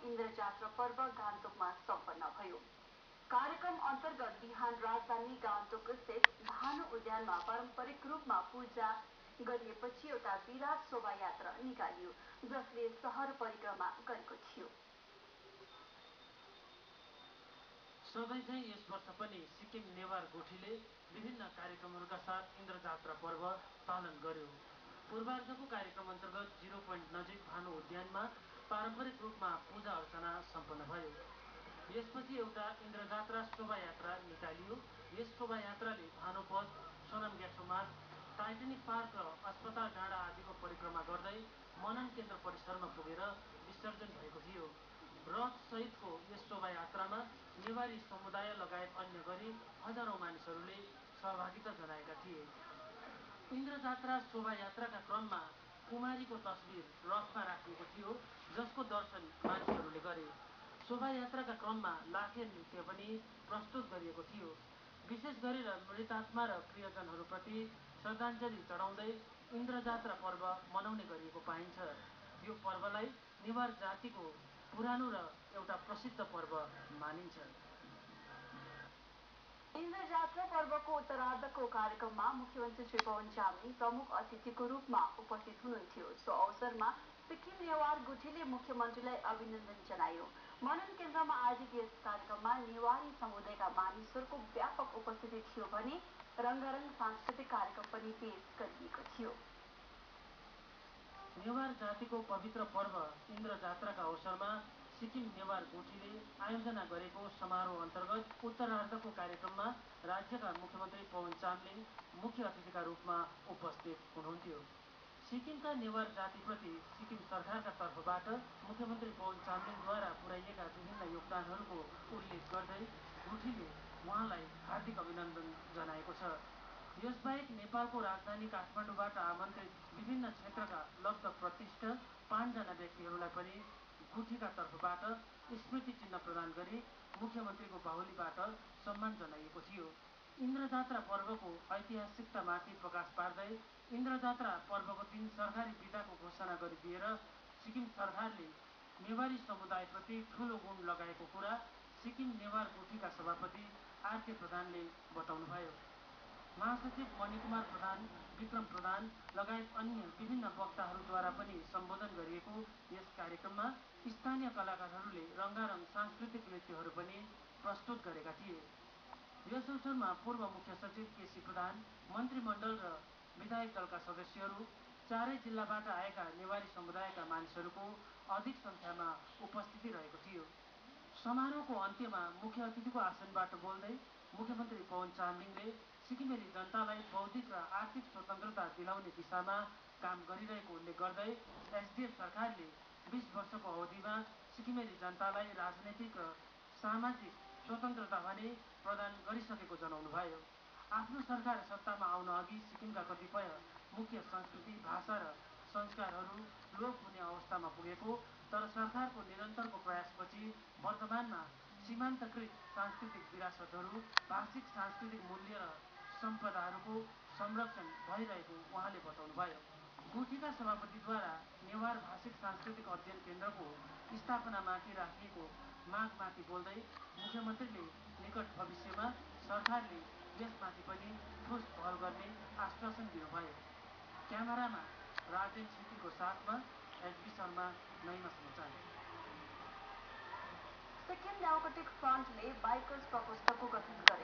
इन्द्रजात्रा पर्व गान्तोकमा सम्पन्न भयो। कार्यक्रम अन्तर्गत बिहान राजधानी गान्तोक स्थित भानु उद्यानमा पारम्परिक रूपमा पूजा गरिएपछि एउटा विराट शोभायात्रा निकालियो, जसले शहर परिक्रमा गरेको थियो। सधैँझै यस वर्ष पनि सिक्किम नेवार गोठीले विभिन्न कार्यक्रमहरूका साथ इन्द्रजात्रा पर्व पालन गर्यो। पूर्वार्धको कार्यक्रम अन्तर्गत 0 पोइन्ट नजिक भानु उद्यानमा पारम्परिक रूपमा पूजा अर्चना सम्पन्न भयो। यसपछि एउटा इन्द्रजात्रा शोभायात्रा निकालियो। यस शोभायात्राले भानुपथ, सोनाम ग्याछो मार्ग, टाइटानिक पार्क र अस्पताल डाँडा आदिको परिक्रमा गर्दै मनन केन्द्र परिसरमा पुगेर विसर्जन भएको थियो। रथ सहितको यस शोभायात्रामा नेवारी समुदाय लगायत अन्य गरी हजारौं मानिसहरूले सहभागिता जनाएका थिए। इन्द्रजात्रा शोभायात्राका क्रममा कुमारीको तस्बिर रथमा राखिएको थियो, जसको दर्शन मानिसहरूले गरे। शोभायात्राका क्रममा लाखे नृत्य पनि प्रस्तुत गरिएको थियो। विशेष गरेर मृतात्मा र प्रियजनहरूप्रति श्रद्धाञ्जली चढाउँदै इन्द्रजात्रा पर्व मनाउने गरिएको पाइन्छ। यो पर्वलाई नेवार जातिको पुरानो र एउटा प्रसिद्ध पर्व मानिन्छ। इन्द्रजात्रा पर्वको उत्तरार्धको कार्यक्रममा मुख्यमन्त्री श्री पवन चामलिङ प्रमुख अतिथिको रूपमा उपस्थित हुनुहुन्थ्यो। सो अवसरमा सिक्किम नेवार गुठीले मुख्यमन्त्रीलाई अभिनन्दन जनायो। मनन केन्द्रमा आयोजित यस कार्यक्रममा नेवारी समुदायका मानिसहरूको व्यापक उपस्थिति थियो भने रङ्गारङ सांस्कृतिक कार्यक्रम पनि पेश गरिएको थियो। नेवार जातिको पवित्र पर्व इन्द्रजात्राका अवसरमा सिक्किम नेवार गोठीले आयोजना गरेको समारोह अन्तर्गत उत्तरार्धको कार्यक्रममा राज्यका मुख्यमन्त्री पवन चामलिङ मुख्य अतिथिका रूपमा उपस्थित हुनुहुन्थ्यो। सिक्किमका नेवार जातिप्रति सिक्किम सरकारका तर्फबाट मुख्यमन्त्री पवन चामलिङद्वारा पुर्याइएका विभिन्न योगदानहरूको उल्लेख गर्दै गुठीले उहाँलाई हार्दिक अभिनन्दन जनाएको छ। यसबाहेक नेपालको राजधानी काठमाडौँबाट आमन्त्रित विभिन्न क्षेत्रका लगभग प्रतिष्ठ 5 जना व्यक्तिहरूलाई पनि गुठीका तर्फबाट स्मृति चिन्ह प्रदान गरी मुख्यमन्त्रीको बाहुलीबाट सम्मान जनाइएको थियो। इन्द्रजात्रा पर्वको ऐतिहासिकतामाथि प्रकाश पार्दै इन्द्रजात्रा पर्वको दिन सरकारी बिदाको घोषणा गरिदिएर सिक्किम सरकारले नेवारी समुदायप्रति ठूलो गुण लगाएको कुरा सिक्किम नेवार गुठीका सभापति आर.के. प्रधानले बताउनुभयो। महासचिव मणिकुमार प्रधान, विक्रम प्रधान लगायत अन्य विभिन्न वक्ताहरूद्वारा पनि सम्बोधन गरिएको यस कार्यक्रममा स्थानीय कलाकारहरूले रङ्गारङ सांस्कृतिक नृत्यहरू पनि प्रस्तुत गरेका थिए। यस अवसरमा पूर्व मुख्य सचिव केसी प्रधान, मन्त्रीमण्डल र विधायक दलका सदस्यहरू, चारै जिल्लाबाट आएका नेवारी समुदायका मानिसहरूको अधिक सङ्ख्यामा उपस्थिति रहेको थियो। समारोहको अन्त्यमा मुख्य अतिथिको आसनबाट बोल्दै मुख्यमन्त्री पवन चामलिङले सिक्किमेली जनतालाई बौद्धिक र आर्थिक स्वतन्त्रता दिलाउने दिशामा काम गरिरहेको उल्लेख गर्दै एसडिएफ सरकारले 20 वर्षको अवधिमा सिक्किमेली जनतालाई राजनैतिक र सामाजिक स्वतन्त्रता भने प्रदान गरिसकेको जनाउनुभयो। आफ्नो सरकार सत्तामा आउन अघि सिक्किमका कतिपय मुख्य संस्कृति, भाषा र संस्कारहरू लोप हुने अवस्थामा पुगेको, तर सरकारको निरन्तरको प्रयासपछि वर्तमानमा सीमान्तकृत सांस्कृतिक विरासतहरू, भाषिक सांस्कृतिक मूल्य र सम्पदाहरूको संरक्षण भइरहेको उहाँले बताउनुभयो। गुठीका सभापतिद्वारा नेवार भाषिक सांस्कृतिक अध्ययन केन्द्रको स्थापनामाथि राखिएको मागमाथि बोल्दै मुख्यमन्त्रीले निकट भविष्यमा सरकारले यसमाथि पनि ठोस पहल गर्ने आश्वासन दिनुभयो। क्यामेरामा राजेन छेत्रीको साथमा एचबी शर्मा, नैमा समाचार। सिक्किम डेमोक्रेटिक फ्रन्टले बाइकर्स प्रकोष्ठको गठन गर्यो।